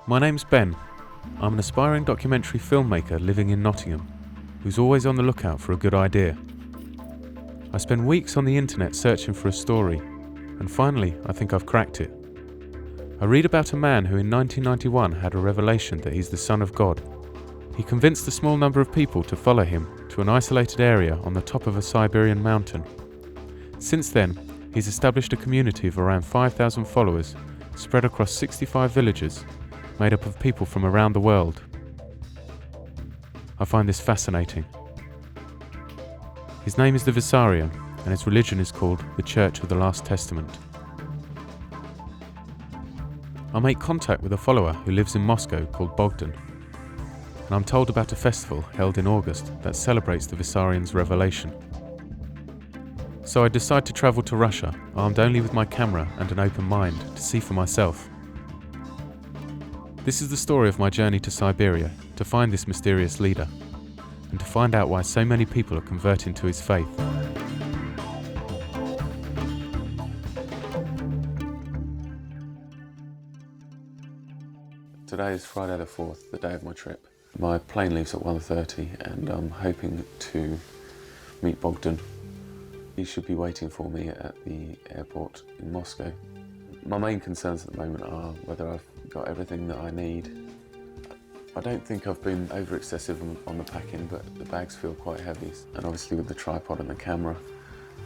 My name's Ben. I'm an aspiring documentary filmmaker living in Nottingham, who's always on the lookout for a good idea. I spend weeks on the internet searching for a story, and finally I think I've cracked it. I read about a man who in 1991 had a revelation that he's the Son of God. He convinced a small number of people to follow him to an isolated area on the top of a Siberian mountain. Since then, he's established a community of around 5,000 followers spread across 65 villages, made up of people from around the world. I find this fascinating. His name is the Vissarion, and his religion is called the Church of the Last Testament. I make contact with a follower who lives in Moscow called Bogdan, and I'm told about a festival held in August that celebrates the Vissarion's revelation. So I decide to travel to Russia, armed only with my camera and an open mind, to see for myself. This is the story of my journey to Siberia, to find this mysterious leader, and to find out why so many people are converting to his faith. Today is Friday the 4th, the day of my trip. My plane leaves at 1:30 and I'm hoping to meet Bogdan. He should be waiting for me at the airport in Moscow. My main concerns at the moment are whether I've got everything that I need. I don't think I've been over excessive on the packing, but the bags feel quite heavy, and obviously with the tripod and the camera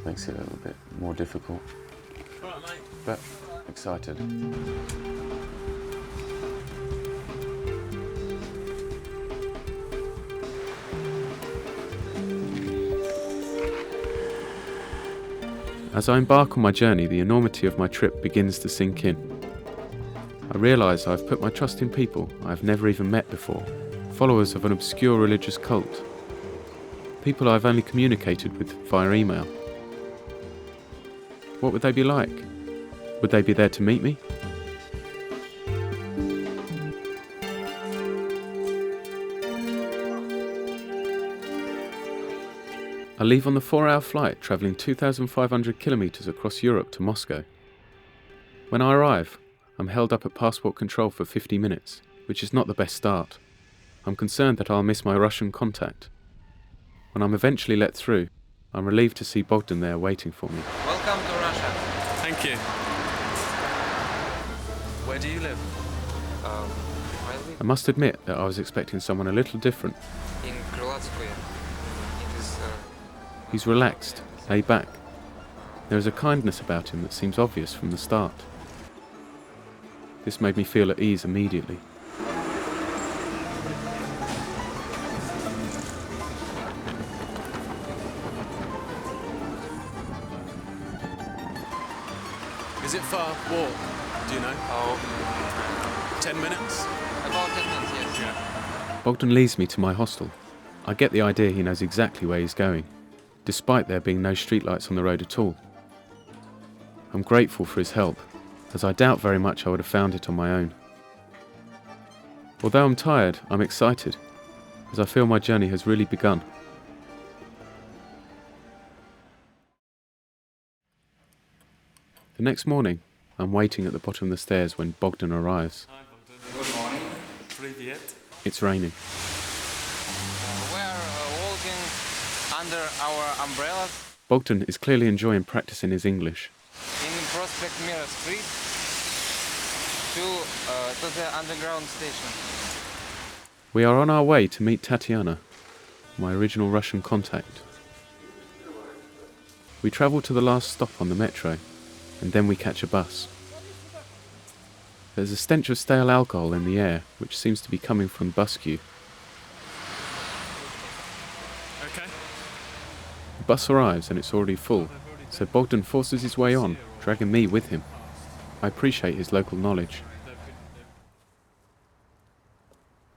makes it a little bit more difficult. Right, mate. But excited. As I embark on my journey, the enormity of my trip begins to sink in. I realise I've put my trust in people I've never even met before, followers of an obscure religious cult, people I've only communicated with via email. What would they be like? Would they be there to meet me? I leave on the 4-hour flight travelling 2,500 kilometres across Europe to Moscow. When I arrive, I'm held up at passport control for 50 minutes, which is not the best start. I'm concerned that I'll miss my Russian contact. When I'm eventually let through, I'm relieved to see Bogdan there waiting for me. Welcome to Russia. Thank you. Where do you live? I must admit that I was expecting someone a little different. In Krylotskoye. He's relaxed, laid back. There is a kindness about him that seems obvious from the start. This made me feel at ease immediately. Is it far walk? Do you know? Oh. 10 minutes? About 10 minutes, yes. Yeah. Bogdan leads me to my hostel. I get the idea he knows exactly where he's going, despite there being no streetlights on the road at all. I'm grateful for his help, as I doubt very much I would have found it on my own. Although I'm tired, I'm excited, as I feel my journey has really begun. The next morning, I'm waiting at the bottom of the stairs when Bogdan arrives. Hi, Bogdan. Good morning. Привет. It's raining. Under our umbrellas. Bogdan is clearly enjoying practicing his English. In Prospect Mira Street to the underground station. We are on our way to meet Tatiana, my original Russian contact. We travel to the last stop on the metro, and then we catch a bus. There's a stench of stale alcohol in the air, which seems to be coming from the bus queue. Okay. The bus arrives and it's already full, so Bogdan forces his way on, dragging me with him. I appreciate his local knowledge.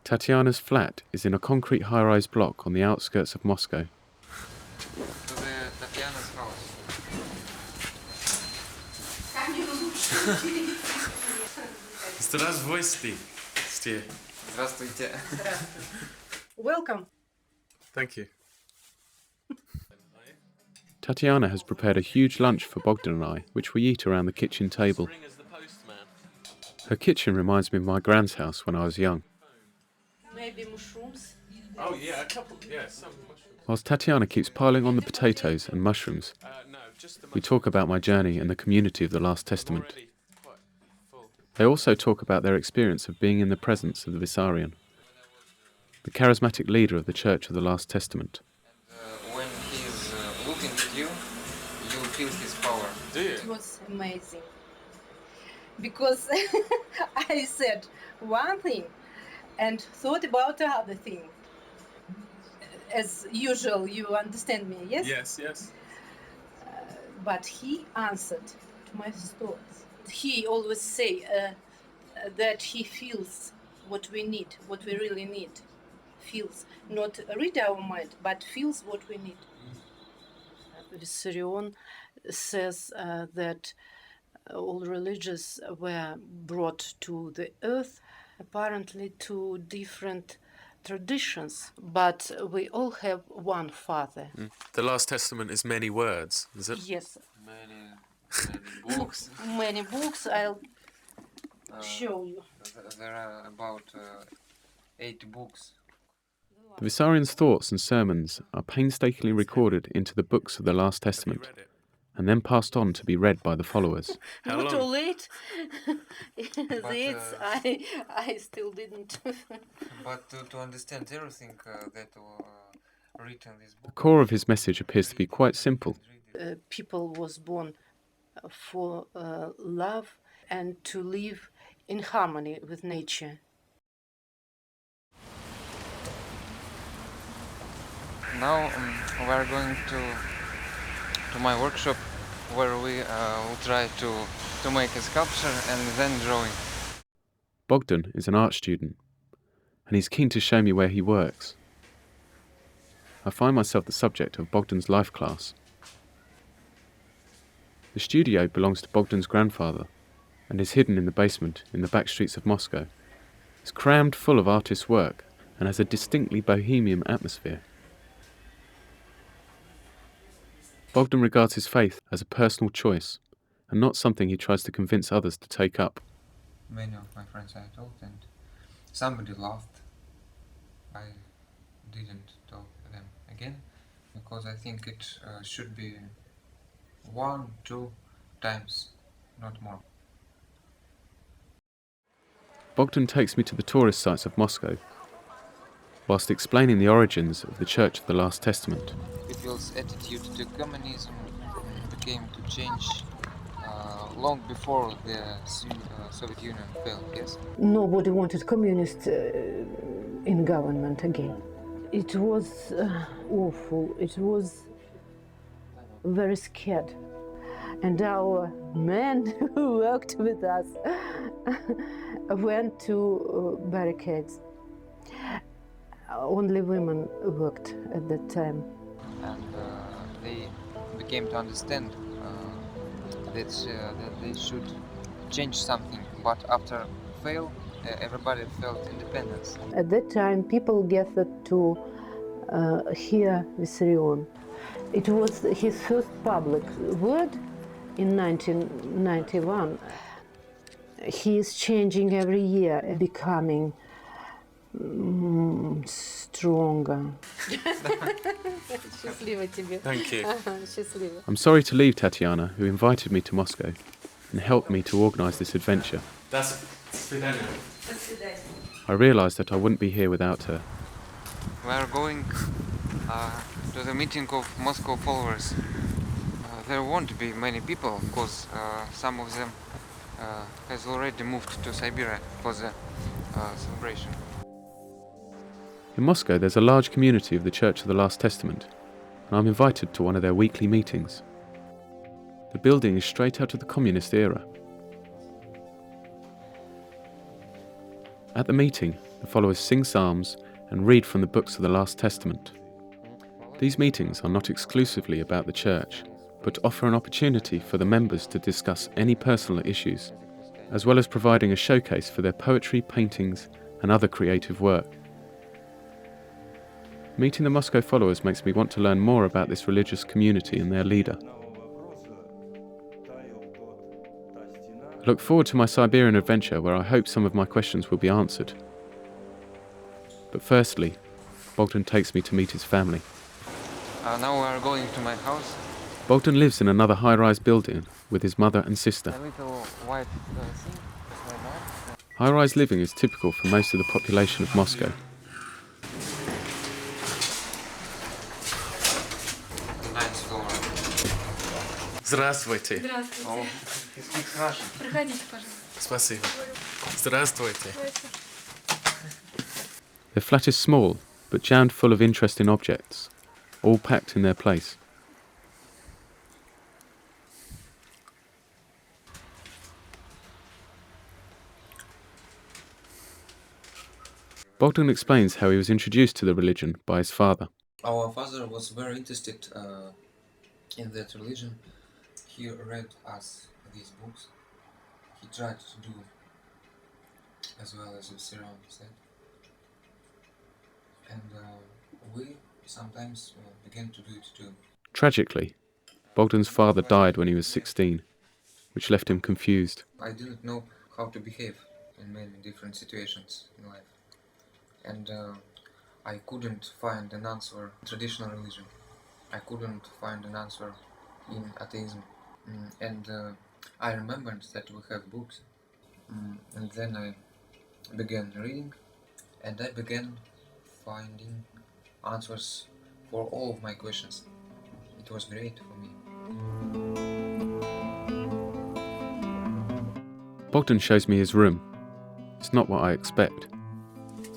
Tatiana's flat is in a concrete high-rise block on the outskirts of Moscow. To the Tatiana's house. Здравствуйте. Здравствуйте. Welcome. Thank you. Tatiana has prepared a huge lunch for Bogdan and I, which we eat around the kitchen table. Her kitchen reminds me of my grand's house when I was young. Maybe mushrooms. Oh yeah, a couple. Yeah, some mushrooms. Whilst Tatiana keeps piling on the potatoes and mushrooms, No, just the we talk about my journey and the community of the Last Testament. already quite full. They also talk about their experience of being in the presence of the Vissarion, the charismatic leader of the Church of the Last Testament. When he's looking at you, you feel his power. Do you? It was amazing. Because I said one thing and thought about another thing. As usual, you understand me, yes? Yes, yes. But he answered to my thoughts. He always say that he feels what we need, what we really need. Feels, not read our mind, but feels what we need. Vissarion says that all religions were brought to the earth, apparently to different traditions, but we all have one father. The Last Testament is many words, is it? Yes, Many books. many books. I'll show you. There are about 8 books. The Vissarion's thoughts and sermons are painstakingly recorded into the books of the Last Have you Testament read it? and then passed on to be read by the followers. How Not too long? late. I still didn't. But to understand everything that written in this The book, core of his message appears to be quite simple. People was born for love and to live in harmony with nature. now we are going to my workshop where we will try to make a sculpture and then drawing. Bogdan is an art student, and he's keen to show me where he works. I find myself the subject of Bogdan's life class. The studio belongs to Bogdan's grandfather and is hidden in the basement in the back streets of Moscow. It's crammed full of artists' work and has a distinctly bohemian atmosphere. Bogdan regards his faith as a personal choice and not something he tries to convince others to take up. Many of my friends I told, and somebody laughed. I didn't talk to them again because I think it should be 1-2 times, not more. Bogdan takes me to the tourist sites of Moscow, whilst explaining the origins of the Church of the Last Testament. People's attitude to communism became to change long before the Soviet Union fell, yes? Nobody wanted communists in government again. It was awful. It was very scared. And our men who worked with us went to barricades. Only women worked at that time. And they became to understand that they should change something, but after fail, everybody felt independence. At that time, people gathered to hear Vissarion. It was his first public word in 1991. He is changing every year, becoming stronger. Счастливо тебе. Thank you. Счастливо. I'm sorry to leave Tatiana, who invited me to Moscow and helped me to organise this adventure. That's Siberian. I realised that I wouldn't be here without her. We are going to the meeting of Moscow followers. There won't be many people because some of them has already moved to Siberia for the celebration. In Moscow, there's a large community of the Church of the Last Testament, and I'm invited to one of their weekly meetings. The building is straight out of the communist era. At the meeting, the followers sing psalms and read from the books of the Last Testament. These meetings are not exclusively about the church, but offer an opportunity for the members to discuss any personal issues, as well as providing a showcase for their poetry, paintings, and other creative work. Meeting the Moscow followers makes me want to learn more about this religious community and their leader. I look forward to my Siberian adventure where I hope some of my questions will be answered. But firstly, Bogdan takes me to meet his family. Now we are going to my house. Bogdan lives in another high-rise building with his mother and sister. A little white thing. It's my dad. High-rise living is typical for most of the population of Moscow. Ninth floor. Здравствуйте. Здравствуйте. Oh, he speaks Russian. Проходите, пожалуйста. Спасибо. Здравствуйте. Their flat is small, but jammed full of interesting objects, all packed in their place. Bogdan explains how he was introduced to the religion by his father. Our father was very interested in that religion. He read us these books. He tried to do as well as Vissarion said. And we sometimes began to do it too. Tragically, Bogdan's father died when he was 16, which left him confused. I didn't know how to behave in many different situations in life. And I couldn't find an answer in traditional religion. I couldn't find an answer in atheism. And I remembered that we have books. And then I began reading, and I began finding answers for all of my questions. It was great for me. Bogdan shows me his room. It's not what I expect.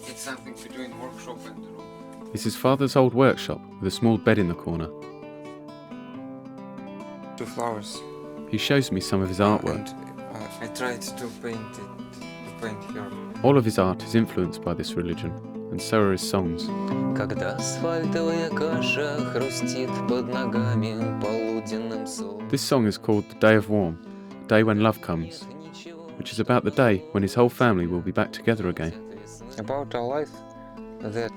It's something between workshop and room. It's his father's old workshop with a small bed in the corner. 2 flowers. He shows me some of his artwork. And, I tried to paint here. All of his art is influenced by this religion, and so are his songs. Когда асфальтовая каша хрустит под ногами полуденным солнцем. This song is called The Day of Warm, the day when love comes, which is about the day when his whole family will be back together again. About our life, that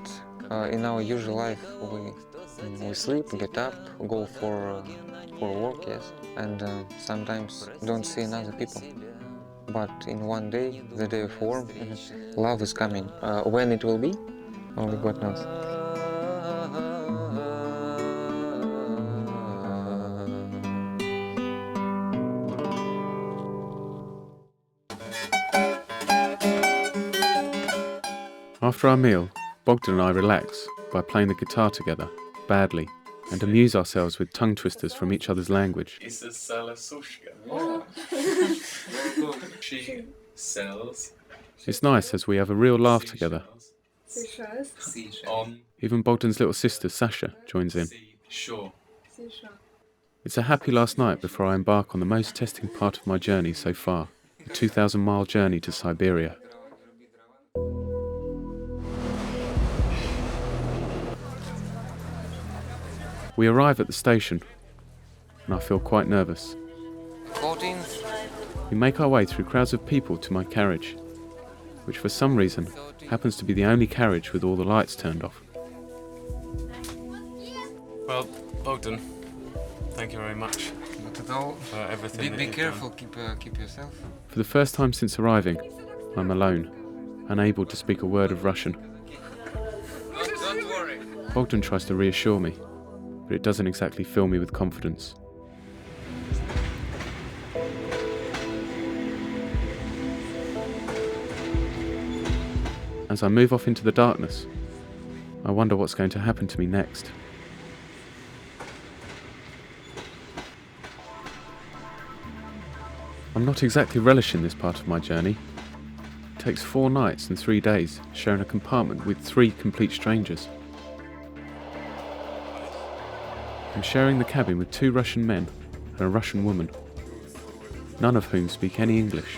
in our usual life we sleep, get up, go for work, yes, and sometimes don't see another people. But in one day, the day of warm, love is coming. When it will be, only God knows. After our meal, Bogdan and I relax by playing the guitar together, badly, and amuse ourselves with tongue twisters from each other's language. She sells It's nice as we have a real laugh together. on Even Bogdan's little sister, Sasha, joins in. shore. It's a happy last night before I embark on the most testing part of my journey so far, the 2,000-mile journey to Siberia. We arrive at the station, and I feel quite nervous. 14th. We make our way through crowds of people to my carriage, which for some reason happens to be the only carriage with all the lights turned off. Well, Bogdan, thank you very much Not at all. for everything. Be careful. Keep yourself. For the first time since arriving, I'm alone, unable to speak a word of Russian. Don't worry. Bogdan tries to reassure me, but it doesn't exactly fill me with confidence. As I move off into the darkness, I wonder what's going to happen to me next. I'm not exactly relishing this part of my journey. It takes 4 nights and 3 days sharing a compartment with 3 complete strangers. I'm sharing the cabin with 2 Russian men and a Russian woman, none of whom speak any English.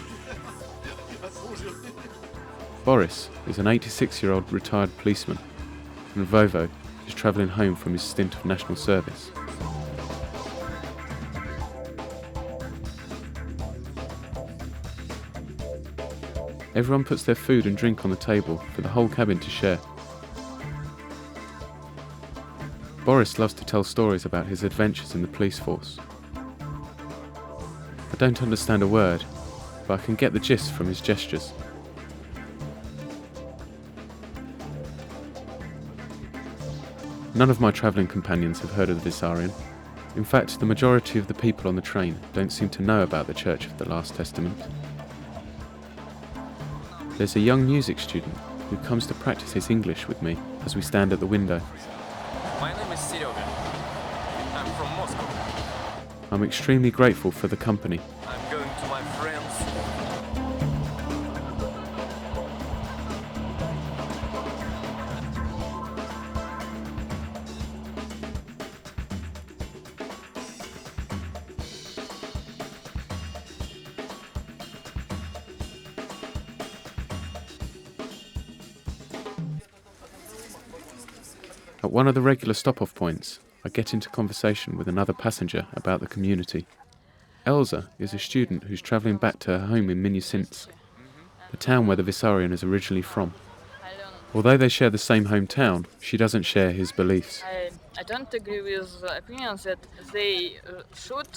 Boris is an 86-year-old retired policeman, and Vovo is travelling home from his stint of national service. Everyone puts their food and drink on the table for the whole cabin to share. Boris loves to tell stories about his adventures in the police force. I don't understand a word, but I can get the gist from his gestures. None of my travelling companions have heard of the Vissarion. In fact, the majority of the people on the train don't seem to know about the Church of the Last Testament. There's a young music student who comes to practice his English with me as we stand at the window. My name is Serega. I'm from Moscow. I'm extremely grateful for the company. I'm going to my friends. At one of the regular stop-off points, I get into conversation with another passenger about the community. Elsa is a student who's travelling back to her home in Minusintsk, the town where the Vissarion is originally from. Although they share the same hometown, she doesn't share his beliefs. I don't agree with the opinions that they should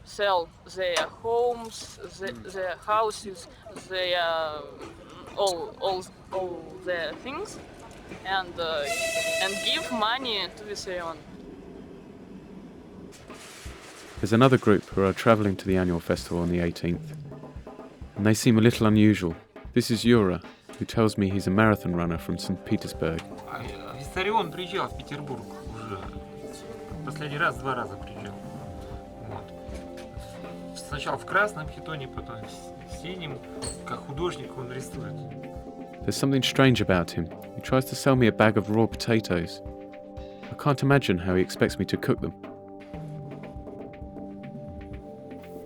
sell their homes, their houses, their all their things, and give money to Vissarion. There's another group who are travelling to the annual festival on the 18th, and they seem a little unusual. This is Yura, who tells me he's a marathon runner from St. Petersburg. Виссарион приезжал в Петербург уже. Последний раз 2 раза приезжал. Вот. Сначала в красном хитоне, потом в синем. Как художник он рисует. There's something strange about him. He tries to sell me a bag of raw potatoes. I can't imagine how he expects me to cook them.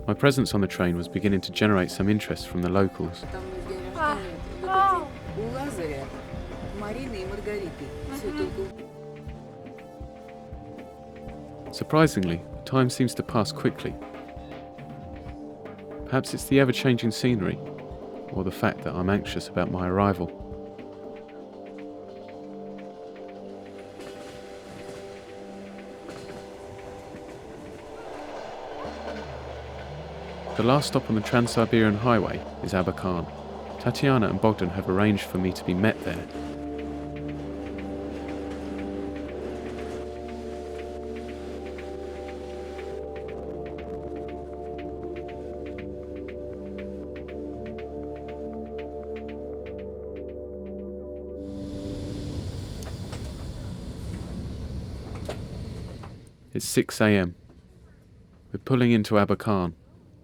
My presence on the train was beginning to generate some interest from the locals. Surprisingly, time seems to pass quickly. Perhaps it's the ever-changing scenery, or the fact that I'm anxious about my arrival. The last stop on the Trans-Siberian Highway is Abakan. Tatiana and Bogdan have arranged for me to be met there. It's 6 a.m. We're pulling into Abakan,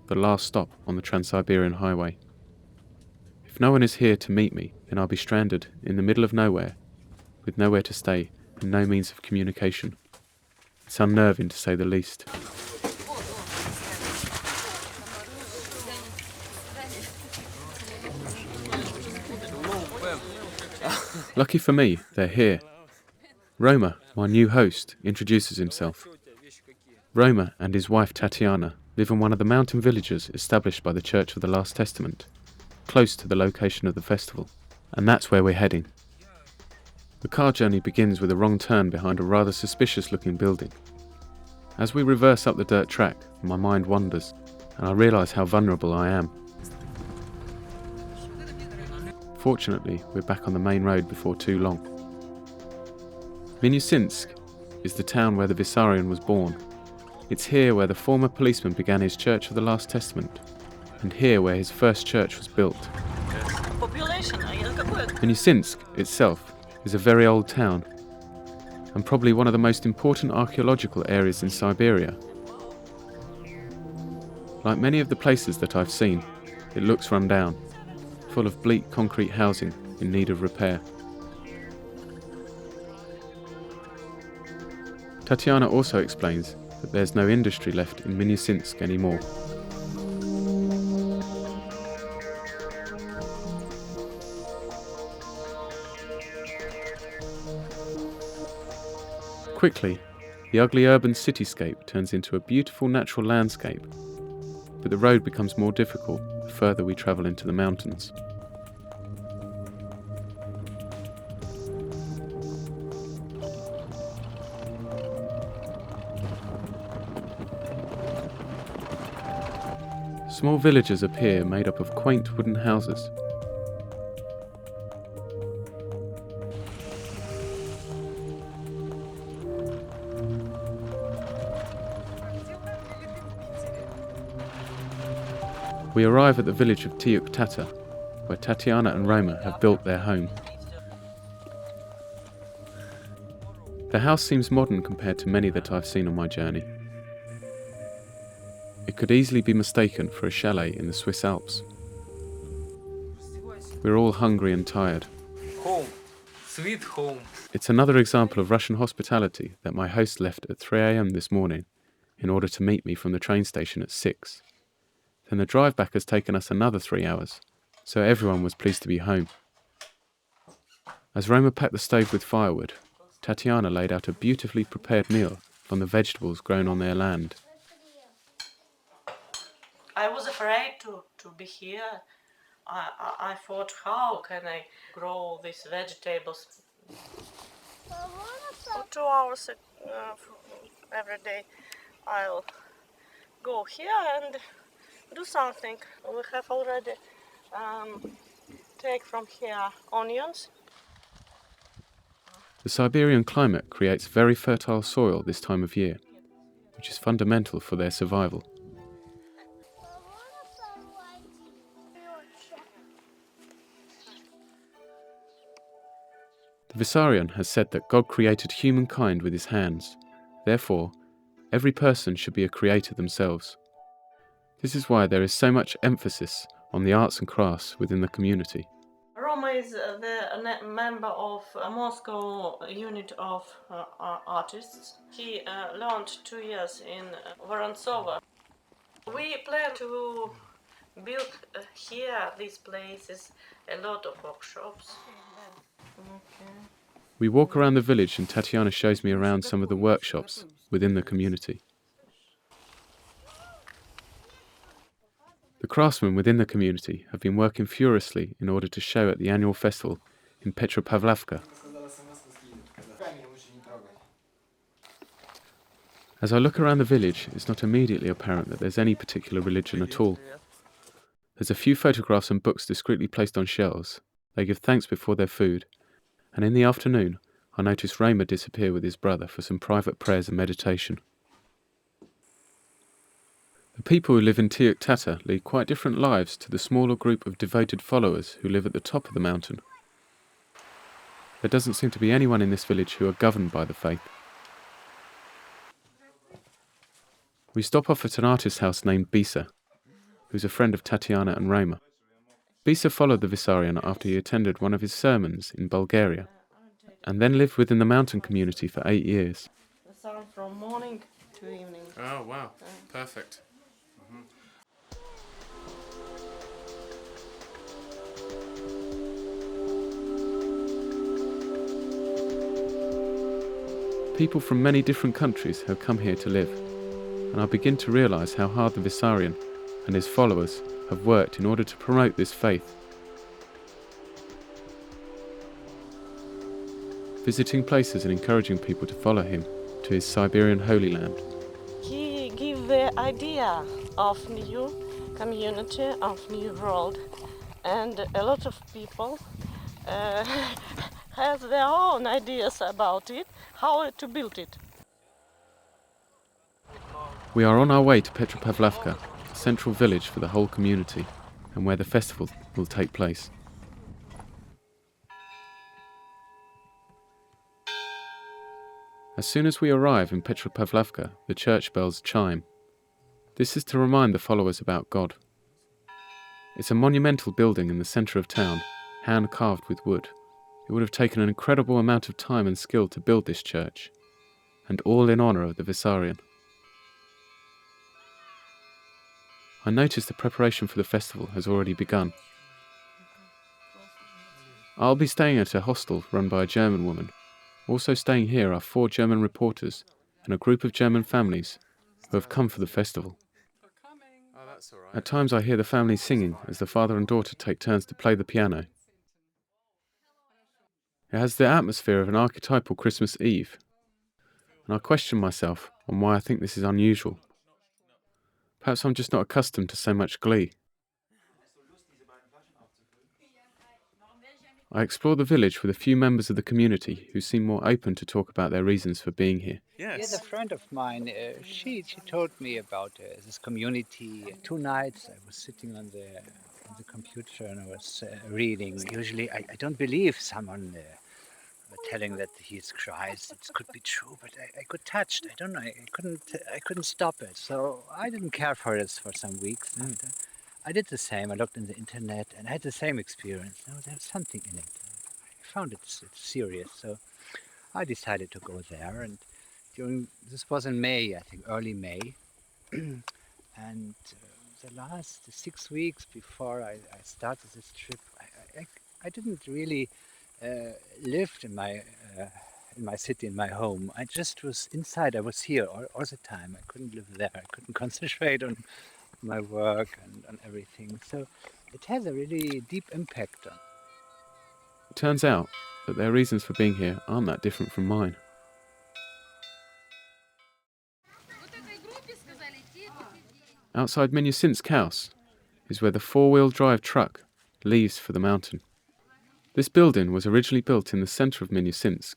the last stop on the Trans-Siberian Highway. If no one is here to meet me, then I'll be stranded in the middle of nowhere, with nowhere to stay and no means of communication. It's unnerving, to say the least. Lucky for me, they're here. Roma, my new host, introduces himself. Roma and his wife Tatiana live in one of the mountain villages established by the Church of the Last Testament, close to the location of the festival, and that's where we're heading. The car journey begins with a wrong turn behind a rather suspicious-looking building. As we reverse up the dirt track, my mind wanders, and I realise how vulnerable I am. Fortunately, we're back on the main road before too long. Minusintsk is the town where the Vissarion was born. It's here where the former policeman began his Church of the Last Testament, and here where his first church was built. Minusintsk itself is a very old town, and probably one of the most important archaeological areas in Siberia. Like many of the places that I've seen, it looks run down, full of bleak concrete housing in need of repair. Tatiana also explains that there's no industry left in Minusintsk anymore. Quickly, the ugly urban cityscape turns into a beautiful natural landscape, but the road becomes more difficult the further we travel into the mountains. Small villages appear made up of quaint wooden houses. We arrive at the village of Siberian, where Tatiana and Roma have built their home. The house seems modern compared to many that I've seen on my journey. It could easily be mistaken for a chalet in the Swiss Alps. We're all hungry and tired. Home. Sweet home. It's another example of Russian hospitality that my host left at 3 a.m. this morning in order to meet me from the train station at 6. Then the drive back has taken us another 3 hours, so everyone was pleased to be home. As Roma packed the stove with firewood, Tatiana laid out a beautifully prepared meal from the vegetables grown on their land. I was afraid to be here. I thought, how can I grow these vegetables? For 2 hours every day, I'll go here and do something. We have already take from here onions. The Siberian climate creates very fertile soil this time of year, which is fundamental for their survival. The Vissarion has said that God created humankind with his hands. Therefore, every person should be a creator themselves. This is why there is so much emphasis on the arts and crafts within the community. Roma is the member of a Moscow unit of artists. He learned 2 years in Vorontsova. We plan to build here these places, a lot of workshops. Okay. We walk around the village and Tatiana shows me around some of the workshops within the community. The craftsmen within the community have been working furiously in order to show at the annual festival in Petropavlovka. As I look around the village, it's not immediately apparent that there's any particular religion at all. There's a few photographs and books discreetly placed on shelves. They give thanks before their food, and in the afternoon I notice Roma disappear with his brother for some private prayers and meditation. The people who live in Siberian lead quite different lives to the smaller group of devoted followers who live at the top of the mountain. There doesn't seem to be anyone in this village who are governed by the faith. We stop off at an artist's house named Bisa, who's a friend of Tatiana and Roma. Bisa followed the Vissarion after he attended one of his sermons in Bulgaria, and then lived within the mountain community for 8 years. The sun from morning to evening. Oh, wow. Perfect. People from many different countries have come here to live, and I begin to realise how hard the Vissarion and his followers have worked in order to promote this faith. Visiting places and encouraging people to follow him to his Siberian Holy Land. He gave the idea of new community, of new world, and a lot of people have their own ideas about it, how to build it. We are on our way to Petropavlovka, a central village for the whole community, and where the festival will take place. As soon as we arrive in Petropavlovka, the church bells chime. This is to remind the followers about God. It's a monumental building in the centre of town, hand-carved with wood. It would have taken an incredible amount of time and skill to build this church, and all in honour of the Vissarion. I notice the preparation for the festival has already begun. I'll be staying at a hostel run by a German woman. Also staying here are 4 German reporters and a group of German families who have come for the festival. At times I hear the families singing as the father and daughter take turns to play the piano. It has the atmosphere of an archetypal Christmas Eve, and I question myself on why I think this is unusual. Perhaps I'm just not accustomed to so much glee. I explore the village with a few members of the community who seem more open to talk about their reasons for being here. Yes, a friend of mine, she told me about this community. 2 nights I was sitting on the computer and I was reading. Usually I don't believe someone telling that he's Christ. It could be true, but I got touched. I don't know. I couldn't stop it. So I didn't care for this for some weeks. And, I did the same. I looked in the internet and I had the same experience. Oh, there's something in it. I found it's serious. So I decided to go there. And this was in May, I think, early May. And the last 6 weeks before I started this trip, I didn't really lived in my city, in my home. I just was inside. I was here all the time. I couldn't live there. I couldn't concentrate on my work and on everything. So it has a really deep impact on. It turns out that their reasons for being here aren't that different from mine. Outside Minusintsk house is where the 4-wheel drive truck leaves for the mountain. This building was originally built in the centre of Minusintsk.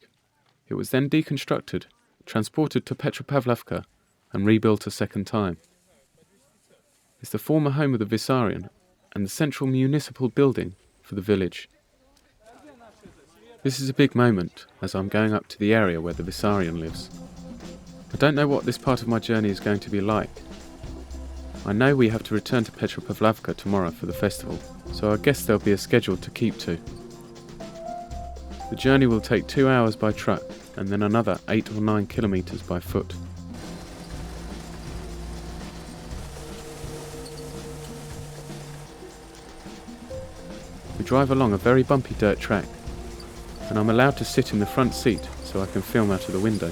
It was then deconstructed, transported to Petropavlovka and rebuilt a second time. It's the former home of the Vissarion and the central municipal building for the village. This is a big moment as I'm going up to the area where the Vissarion lives. I don't know what this part of my journey is going to be like. I know we have to return to Petropavlovka tomorrow for the festival, so I guess there'll be a schedule to keep to. The journey will take 2 hours by truck and then another 8 or 9 kilometers by foot. We drive along a very bumpy dirt track, and I'm allowed to sit in the front seat so I can film out of the window.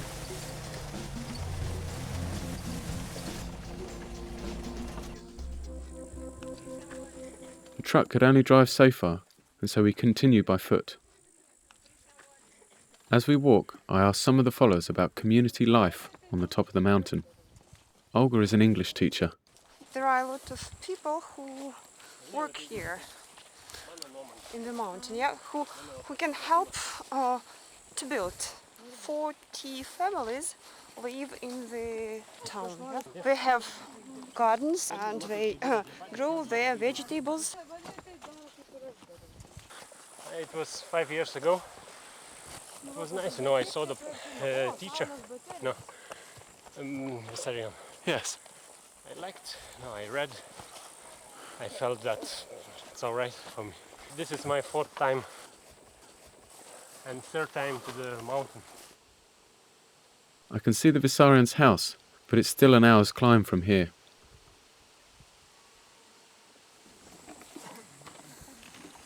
The truck could only drive so far, and so we continue by foot. As we walk, I ask some of the followers about community life on the top of the mountain. Olga is an English teacher. There are a lot of people who work here in the mountain, who can help to build. 40 families live in the town. They have gardens and they grow their vegetables. It was 5 years ago. It was nice, I saw the teacher, Vissarion. Yes. I liked, I read, I felt that it's alright for me. This is my 4th time and 3rd time to the mountain. I can see the Vissarion's house, but it's still an hour's climb from here.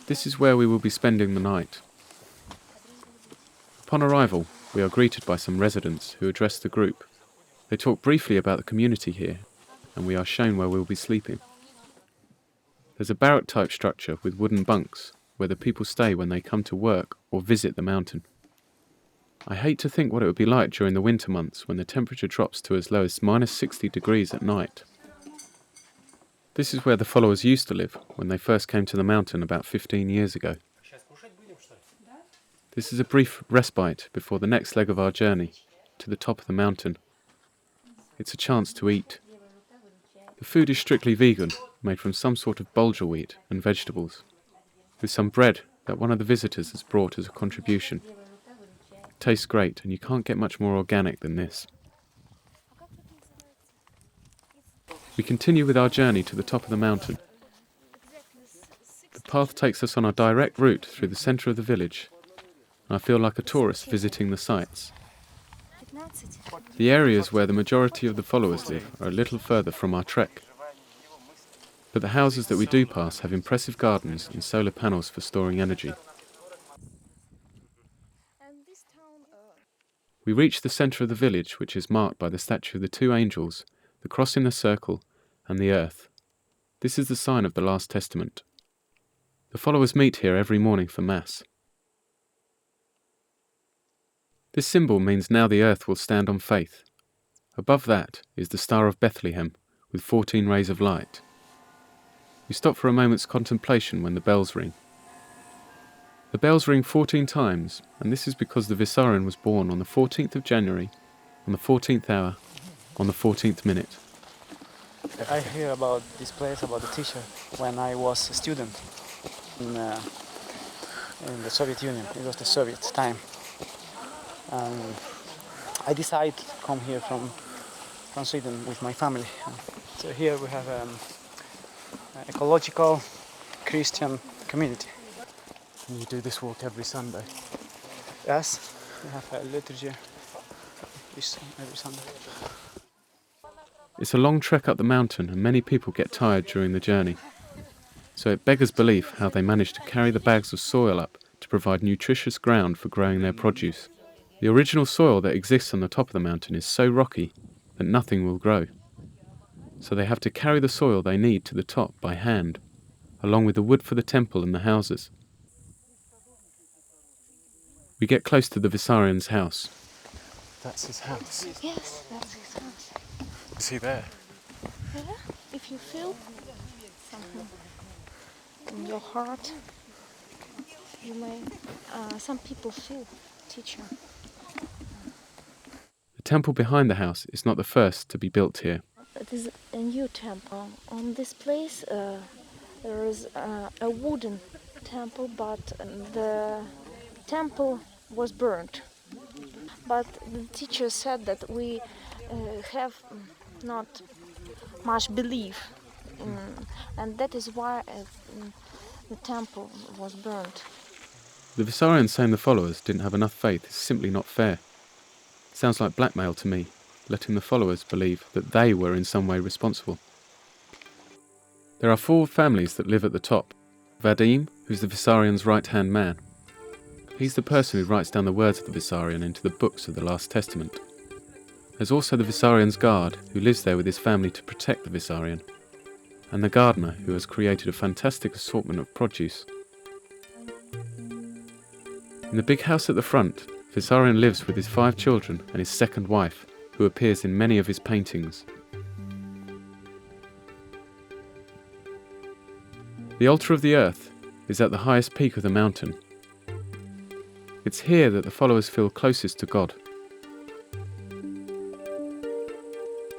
This is where we will be spending the night. Upon arrival, we are greeted by some residents who address the group. They talk briefly about the community here, and we are shown where we will be sleeping. There's a barrack-type structure with wooden bunks, where the people stay when they come to work or visit the mountain. I hate to think what it would be like during the winter months when the temperature drops to as low as minus 60 degrees at night. This is where the followers used to live when they first came to the mountain about 15 years ago. This is a brief respite before the next leg of our journey, to the top of the mountain. It's a chance to eat. The food is strictly vegan, made from some sort of bulgur wheat and vegetables, with some bread that one of the visitors has brought as a contribution. It tastes great, and you can't get much more organic than this. We continue with our journey to the top of the mountain. The path takes us on a direct route through the centre of the village, and I feel like a tourist visiting the sites. The areas where the majority of the followers live are a little further from our trek, but the houses that we do pass have impressive gardens and solar panels for storing energy. We reach the centre of the village, which is marked by the statue of the 2 angels, the cross in the circle, and the earth. This is the sign of the Last Testament. The followers meet here every morning for Mass. This symbol means now the earth will stand on faith. Above that is the Star of Bethlehem, with 14 rays of light. We stop for a moment's contemplation when the bells ring. The bells ring 14 times, and this is because the Vissarion was born on the 14th of January, on the 14th hour, on the 14th minute. I hear about this place, about the teacher, when I was a student in the Soviet Union. It was the Soviet time. I decided to come here from Sweden with my family. So here we have an ecological Christian community. And you do this walk every Sunday? Yes, we have a liturgy every Sunday. It's a long trek up the mountain and many people get tired during the journey. So it beggars belief how they manage to carry the bags of soil up to provide nutritious ground for growing their produce. The original soil that exists on the top of the mountain is so rocky that nothing will grow. So they have to carry the soil they need to the top by hand, along with the wood for the temple and the houses. We get close to the Vissarion's house. That's his house. Yes, that's his house. Is he there? Yeah, if you feel something in your heart, you may. Some people feel teacher. The temple behind the house is not the first to be built here. It is a new temple. On this place, there is a wooden temple, but the temple was burnt. But the teacher said that we have not much belief, and that is why the temple was burnt. The Vissarion saying the followers didn't have enough faith is simply not fair. It sounds like blackmail to me, letting the followers believe that they were in some way responsible. There are 4 families that live at the top. Vadim, who's the Vissarion's right-hand man. He's the person who writes down the words of the Vissarion into the books of the Last Testament. There's also the Vissarion's guard, who lives there with his family to protect the Vissarion, and the gardener, who has created a fantastic assortment of produce. In the big house at the front, Vissarion lives with his 5 children and his second wife, who appears in many of his paintings. The altar of the earth is at the highest peak of the mountain. It's here that the followers feel closest to God.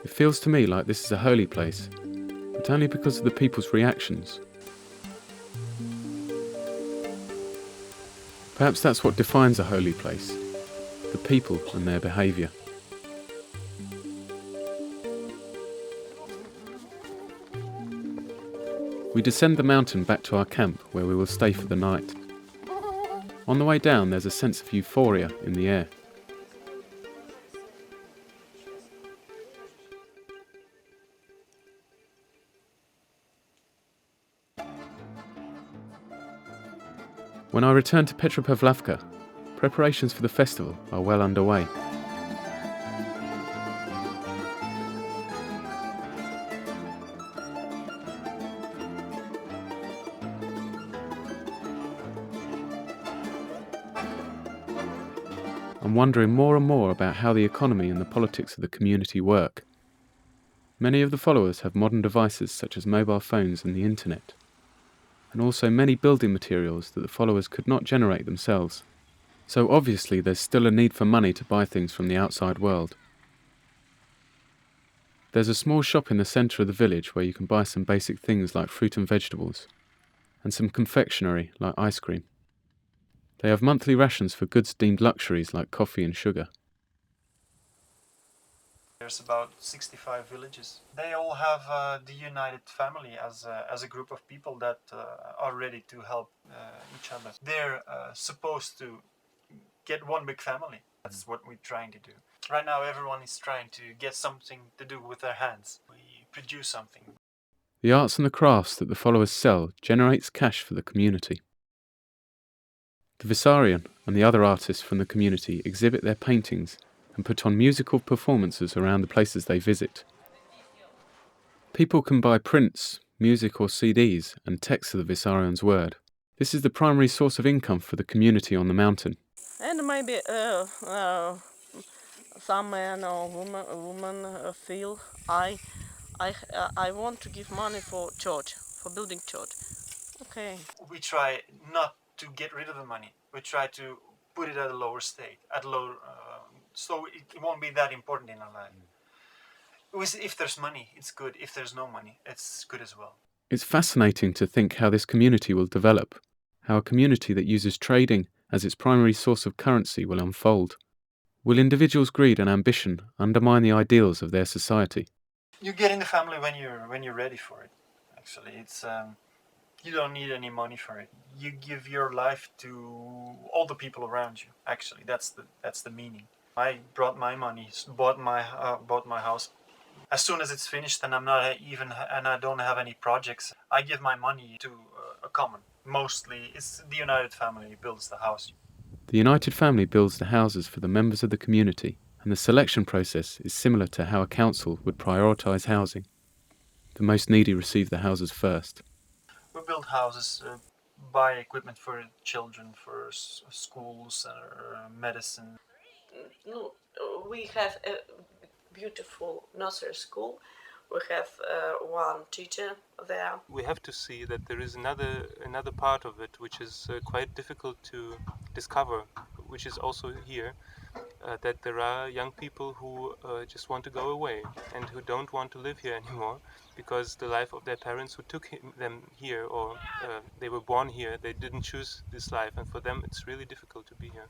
It feels to me like this is a holy place, but only because of the people's reactions. Perhaps that's what defines a holy place, the people and their behaviour. We descend the mountain back to our camp where we will stay for the night. On the way down there's a sense of euphoria in the air. When I return to Petropavlovka, preparations for the festival are well underway. I'm wondering more and more about how the economy and the politics of the community work. Many of the followers have modern devices such as mobile phones and the internet, and also many building materials that the followers could not generate themselves. So obviously there's still a need for money to buy things from the outside world. There's a small shop in the centre of the village where you can buy some basic things like fruit and vegetables, and some confectionery like ice cream. They have monthly rations for goods deemed luxuries like coffee and sugar. There's about 65 villages. They all have the United Family as a group of people that are ready to help each other. They're supposed to get one big family. That's what we're trying to do. Right now everyone is trying to get something to do with their hands. We produce something. The arts and the crafts that the followers sell generates cash for the community. The Vissarion and the other artists from the community exhibit their paintings and put on musical performances around the places they visit. People can buy prints, music or CDs and text of the Vissarion's word. This is the primary source of income for the community on the mountain. And maybe some man or woman feel I I want to give money for church, for building church. Okay. We try not to get rid of the money. We try to put it at a lower state, at lower, so it won't be that important in our life. If there's money, it's good. If there's no money, it's good as well. It's fascinating to think how this community will develop, how a community that uses trading as its primary source of currency will unfold. Will individuals' greed and ambition undermine the ideals of their society? You get in the family when you're ready for it. Actually, it's you don't need any money for it. You give your life to all the people around you. Actually, that's the meaning. I brought my money, bought my house. As soon as it's finished and I don't have any projects, I give my money to a common. Mostly, it's the United Family builds the house. The United Family builds the houses for the members of the community, and the selection process is similar to how a council would prioritise housing. The most needy receive the houses first. We build houses, buy equipment for children, for schools, medicine. No, we have a beautiful nursery school. We have one teacher there. We have to see that there is another part of it which is quite difficult to discover, which is also here, that there are young people who just want to go away and who don't want to live here anymore because the life of their parents who took them here, or they were born here, they didn't choose this life, and for them it's really difficult to be here.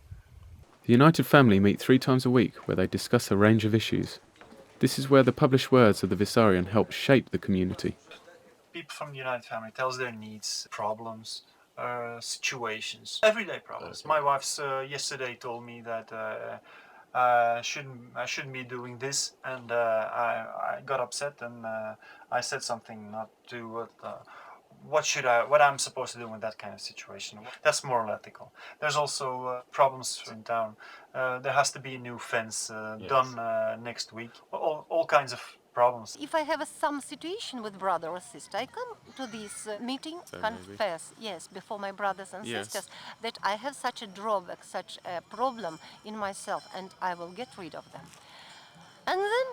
The United Family meet 3 times a week where they discuss a range of issues. This is where the published words of the Vissarion help shape the community. People from the United Family tells their needs, problems, situations, everyday problems. Okay. My wife's yesterday told me that I shouldn't be doing this, and I got upset, and I said something not to what I'm supposed to do in that kind of situation. That's moral ethical. There's also problems in town. There has to be a new fence done next week. All kinds of problems. If I have some situation with brother or sister, I come to this meeting, confess, yes, before my brothers and sisters, that I have such a drawback, such a problem in myself, and I will get rid of them. And then,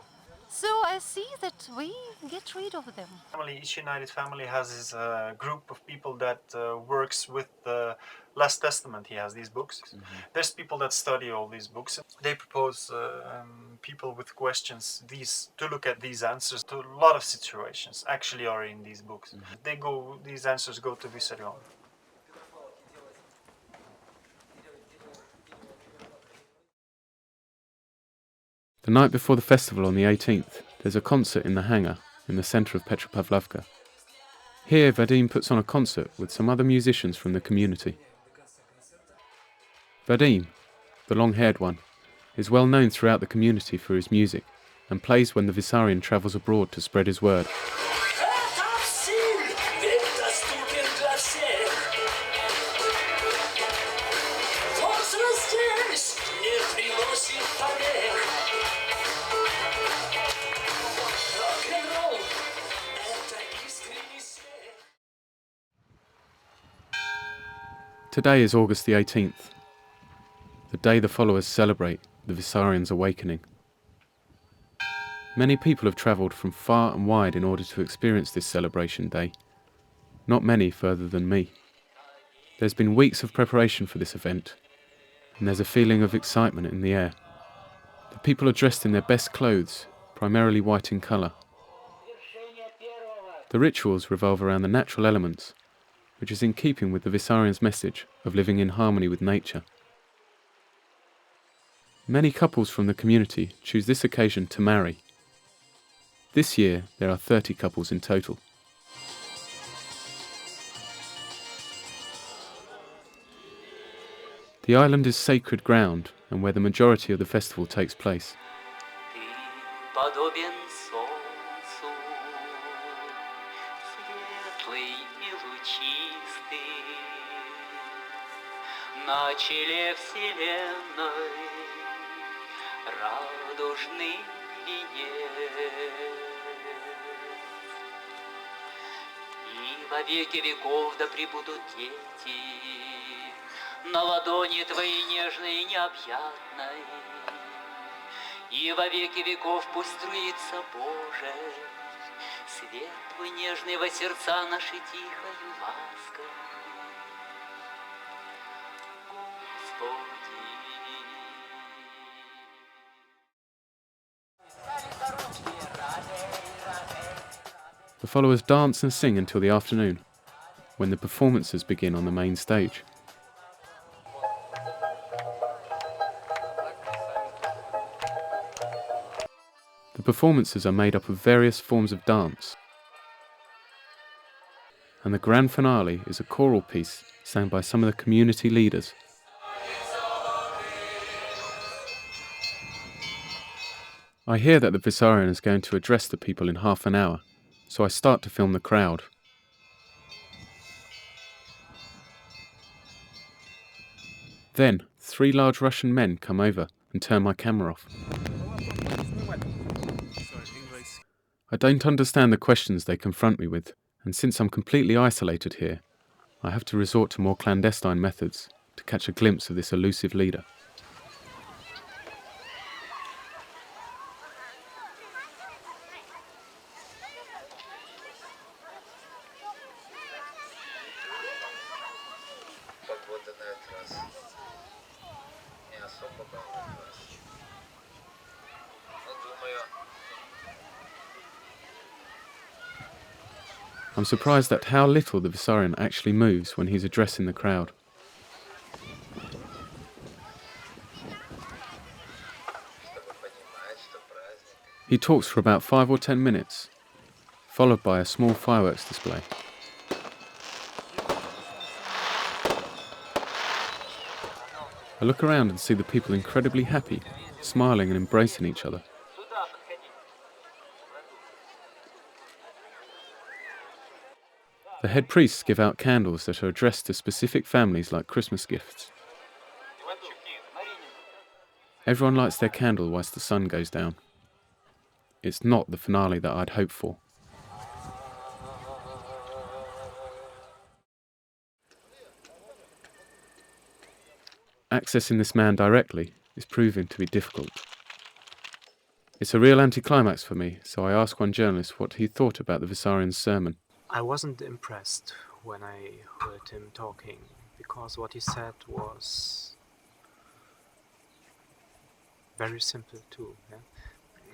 so I see that we get rid of them. Each United Family has this group of people that works with the Last Testament. He has these books. Mm-hmm. There's people that study all these books. They propose people with questions to look at these answers to a lot of situations actually are in these books. Mm-hmm. These answers go to Vissarion. The night before the festival on the 18th, there's a concert in the hangar in the centre of Petropavlovka. Here, Vadim puts on a concert with some other musicians from the community. Vadim, the long-haired one, is well known throughout the community for his music and plays when the Vissarion travels abroad to spread his word. Today is August the 18th, the day the followers celebrate the Vissarion's awakening. Many people have travelled from far and wide in order to experience this celebration day, not many further than me. There's been weeks of preparation for this event, and there's a feeling of excitement in the air. The people are dressed in their best clothes, primarily white in colour. The rituals revolve around the natural elements, which is in keeping with the Vissarion's message of living in harmony with nature. Many couples from the community choose this occasion to marry. This year there are 30 couples in total. The island is sacred ground and where the majority of the festival takes place. На челе вселенной радужный венец, и во веки веков да пребудут дети на ладони твоей нежной и необъятной, и во веки веков пусть струится, Боже, Свет твой нежный во сердца наши тихою лаской. Господи. The followers dance and sing until the afternoon, when the performances begin on the main stage. The performances are made up of various forms of dance, and the grand finale is a choral piece sung by some of the community leaders. I hear that the Vissarion is going to address the people in half an hour, so I start to film the crowd. Then, 3 large Russian men come over and turn my camera off. I don't understand the questions they confront me with, and since I'm completely isolated here, I have to resort to more clandestine methods to catch a glimpse of this elusive leader. I'm surprised at how little the Vissarion actually moves when he's addressing the crowd. He talks for about 5 or 10 minutes, followed by a small fireworks display. I look around and see the people incredibly happy, smiling and embracing each other. The head priests give out candles that are addressed to specific families like Christmas gifts. Everyone lights their candle whilst the sun goes down. It's not the finale that I'd hoped for. Accessing this man directly is proving to be difficult. It's a real anticlimax for me, so I ask one journalist what he thought about the Vissarion's sermon. I wasn't impressed when I heard him talking, because what he said was very simple too. Yeah?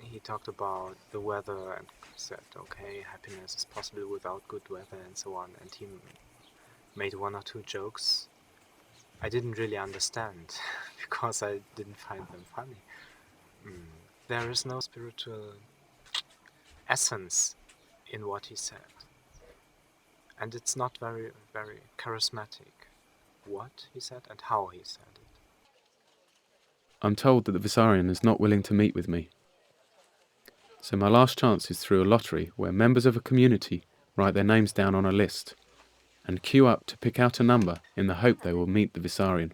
He talked about the weather and said, okay, happiness is possible without good weather and so on, and he made 1 or 2 jokes I didn't really understand because I didn't find them funny. There is no spiritual essence in what he said. And it's not very, very charismatic what he said and how he said it. I'm told that the Vissarion is not willing to meet with me. So my last chance is through a lottery where members of a community write their names down on a list and queue up to pick out a number in the hope they will meet the Vissarion.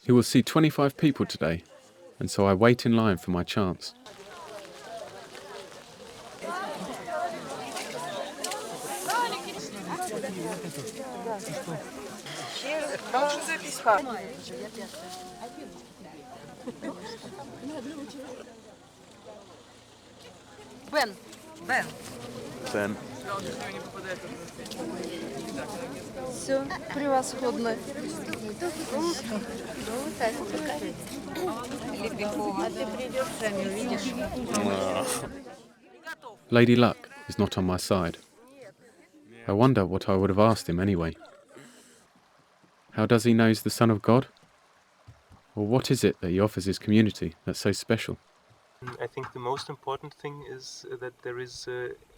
He will see 25 people today, and so I wait in line for my chance. Ben. Ben. Ben. Все превосходно. Lady Luck is not on my side. I wonder what I would have asked him anyway. How does he know he's the Son of God? Or what is it that he offers his community that's so special? I think the most important thing is that there is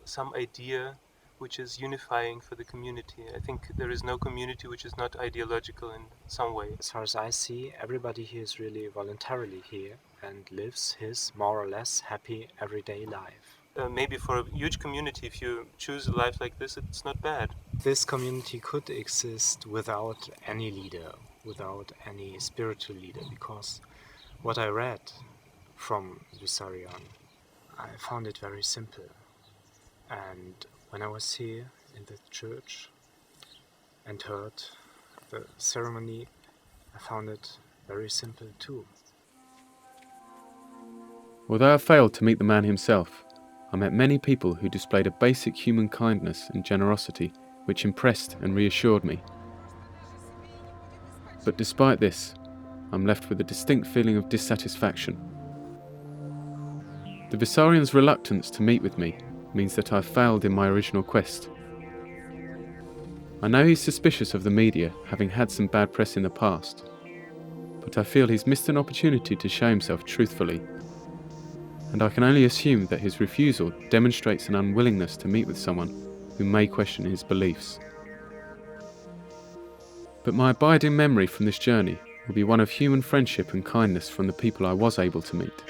some idea which is unifying for the community. I think there is no community which is not ideological in some way. As far as I see, everybody here is really voluntarily here and lives his more or less happy everyday life. Maybe for a huge community, if you choose a life like this, it's not bad. This community could exist without any leader, without any spiritual leader, because what I read from Vissarion, I found it very simple. And when I was here in the church and heard the ceremony, I found it very simple too. Although I failed to meet the man himself, I met many people who displayed a basic human kindness and generosity which impressed and reassured me. But despite this, I'm left with a distinct feeling of dissatisfaction. The Vissarion's reluctance to meet with me means that I've failed in my original quest. I know he's suspicious of the media, having had some bad press in the past, but I feel he's missed an opportunity to show himself truthfully, and I can only assume that his refusal demonstrates an unwillingness to meet with someone who may question his beliefs. But my abiding memory from this journey will be one of human friendship and kindness from the people I was able to meet.